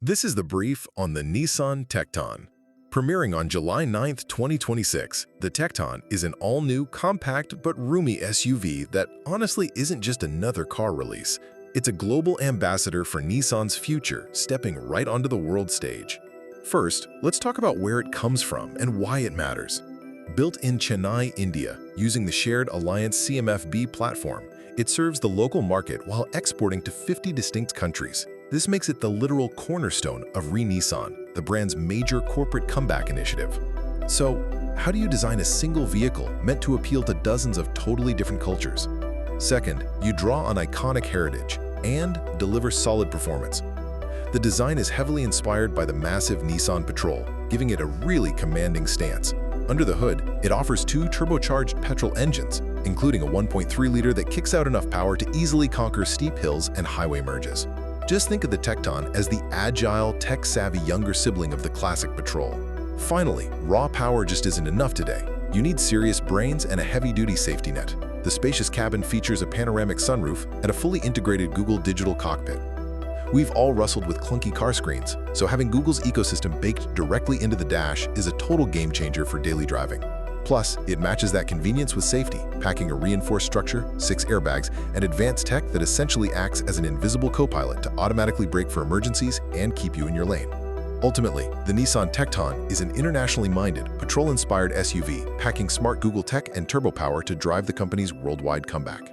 This is the brief on the Nissan Tekton. Premiering on July 9, 2026, the Tekton is an all-new, compact but roomy SUV that honestly isn't just another car release. It's a global ambassador for Nissan's future, stepping right onto the world stage. First, let's talk about where it comes from and why it matters. Built in Chennai, India, using the shared Alliance CMF-B platform, it serves the local market while exporting to 50 distinct countries. This makes it the literal cornerstone of Nissan, the brand's major corporate comeback initiative. So, how do you design a single vehicle meant to appeal to dozens of totally different cultures? Second, you draw on iconic heritage and deliver solid performance. The design is heavily inspired by the massive Nissan Patrol, giving it a really commanding stance. Under the hood, it offers two turbocharged petrol engines, including a 1.3-liter that kicks out enough power to easily conquer steep hills and highway merges. Just think of the Tekton as the agile, tech-savvy younger sibling of the classic Patrol. Finally, raw power just isn't enough today. You need serious brains and a heavy-duty safety net. The spacious cabin features a panoramic sunroof and a fully integrated Google digital cockpit. We've all wrestled with clunky car screens, so having Google's ecosystem baked directly into the dash is a total game-changer for daily driving. Plus, it matches that convenience with safety, packing a reinforced structure, 6 airbags, and advanced tech that essentially acts as an invisible co-pilot to automatically brake for emergencies and keep you in your lane. Ultimately, the Nissan Tekton is an internationally minded, patrol-inspired SUV, packing smart Google tech and turbo power to drive the company's worldwide comeback.